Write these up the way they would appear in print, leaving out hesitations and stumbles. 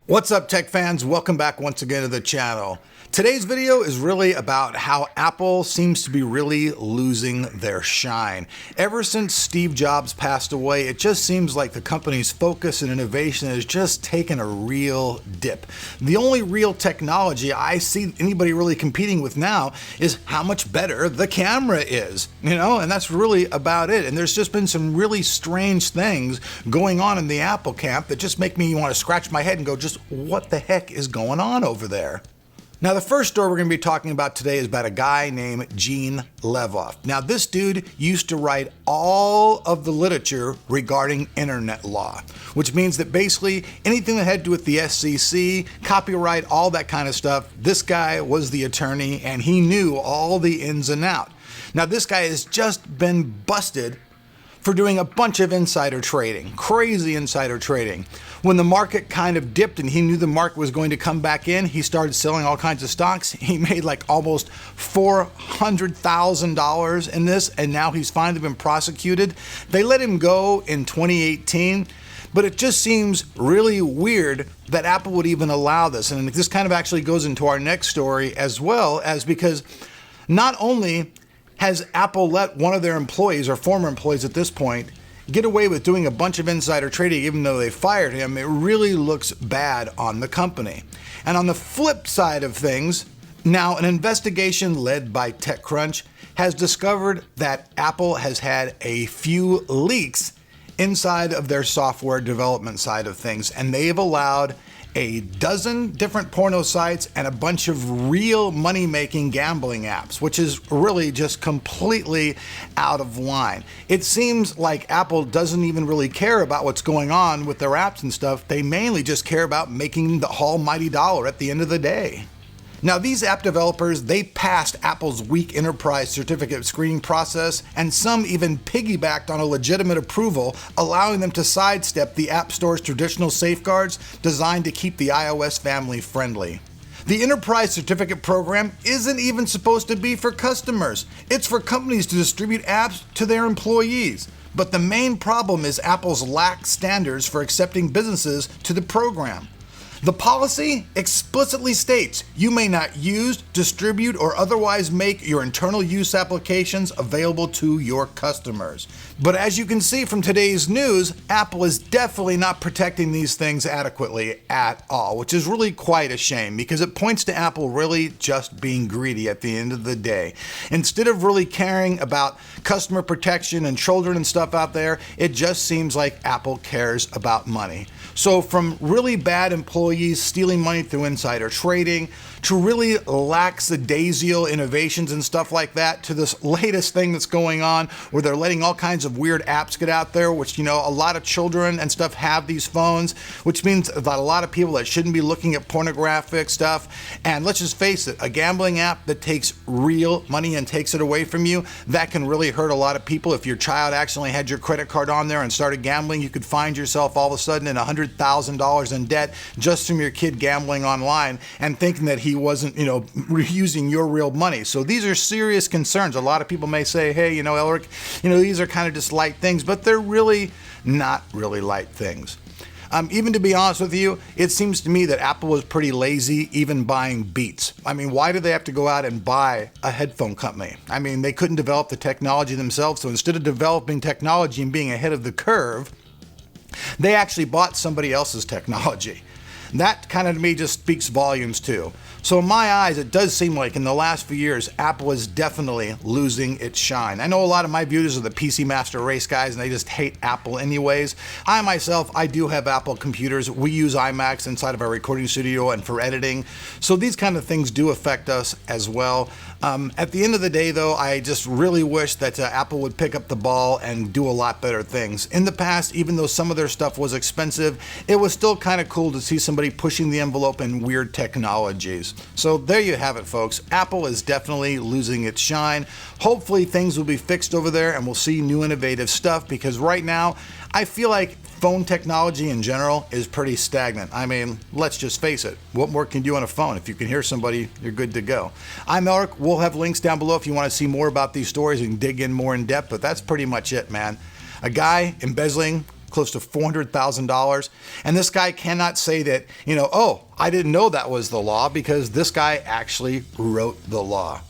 What's up, tech fans? Welcome back once again to the channel. Today's video is really about how Apple seems to be really losing their shine. Ever since Steve Jobs passed away, it just seems like the company's focus and innovation has just taken a real dip. The only real technology I see anybody really competing with now is how much better the camera is, and that's really about it. And there's just been some really strange things going on in the Apple camp that just make me want to scratch my head and go, just what the heck is going on over there? Now, the first story we're going to be talking about today is about a guy named Gene Levoff. Now, this dude used to write all of the literature regarding internet law, which means that basically anything that had to do with the SEC, copyright, all that kind of stuff, this guy was the attorney and he knew all the ins and outs. Now, this guy has just been busted for doing a bunch of insider trading, crazy insider trading. When the market kind of dipped and he knew the market was going to come back in, he started selling all kinds of stocks. He made like almost $400,000 in this, and now he's finally been prosecuted. They let him go in 2018, but it just seems really weird that Apple would even allow this. And this kind of actually goes into our next story as well, as because not only has Apple let one of their employees, or former employees at this point, get away with doing a bunch of insider trading even though they fired him, it really looks bad on the company. And on the flip side of things, now an investigation led by TechCrunch has discovered that Apple has had a few leaks inside of their software development side of things, and they've allowed a dozen different porno sites and a bunch of real money-making gambling apps, which is really just completely out of line. It seems like Apple doesn't even really care about what's going on with their apps and stuff. They mainly just care about making the almighty dollar at the end of the day. Now, these app developers, they passed Apple's weak enterprise certificate screening process, and some even piggybacked on a legitimate approval, allowing them to sidestep the App Store's traditional safeguards designed to keep the iOS family friendly. The enterprise certificate program isn't even supposed to be for customers. It's for companies to distribute apps to their employees. But the main problem is Apple's lax standards for accepting businesses to the program. The policy explicitly states you may not use, distribute, or otherwise make your internal use applications available to your customers. But as you can see from today's news, Apple is definitely not protecting these things adequately at all, which is really quite a shame because it points to Apple really just being greedy at the end of the day. Instead of really caring about customer protection and children and stuff out there, it just seems like Apple cares about money. So from really bad employees stealing money through insider trading to really lackadaisical innovations and stuff like that, to this latest thing that's going on where they're letting all kinds of weird apps get out there, which, a lot of children and stuff have these phones, which means that a lot of people that shouldn't be looking at pornographic stuff. And let's just face it, a gambling app that takes real money and takes it away from you, that can really hurt a lot of people. If your child accidentally had your credit card on there and started gambling, you could find yourself all of a sudden in $100,000 in debt just from your kid gambling online and thinking that he wasn't, using your real money. So these are serious concerns. A lot of people may say, hey, Elric, these are kind of just light things, but they're really not really light things. Even to be honest with you, it seems to me that Apple was pretty lazy even buying Beats. Why do they have to go out and buy a headphone company? They couldn't develop the technology themselves, so instead of developing technology and being ahead of the curve, they actually bought somebody else's technology. That kind of to me just speaks volumes too. So in my eyes, it does seem like in the last few years, Apple is definitely losing its shine. I know a lot of my viewers are the PC Master Race guys and they just hate Apple anyways. I myself, I do have Apple computers. We use iMacs inside of our recording studio and for editing. So these kind of things do affect us as well. At the end of the day though, I just really wish that Apple would pick up the ball and do a lot better things. In the past, even though some of their stuff was expensive, it was still kind of cool to see somebody pushing the envelope in weird technologies. So there you have it, folks. Apple is definitely losing its shine. Hopefully things will be fixed over there and we'll see new innovative stuff, because right now I feel like phone technology in general is pretty stagnant. Let's just face it. What more can you do on a phone? If you can hear somebody, you're good to go. I'm Elric. We'll have links down below if you want to see more about these stories and dig in more in depth, but that's pretty much it, man. A guy embezzling close to $400,000. And this guy cannot say that, oh, I didn't know that was the law, because this guy actually wrote the law.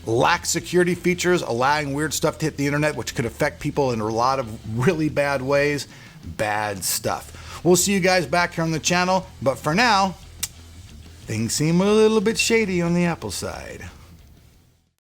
Lacks security features, allowing weird stuff to hit the internet, which could affect people in a lot of really bad ways. Bad stuff. We'll see you guys back here on the channel, but for now, things seem a little bit shady on the Apple side.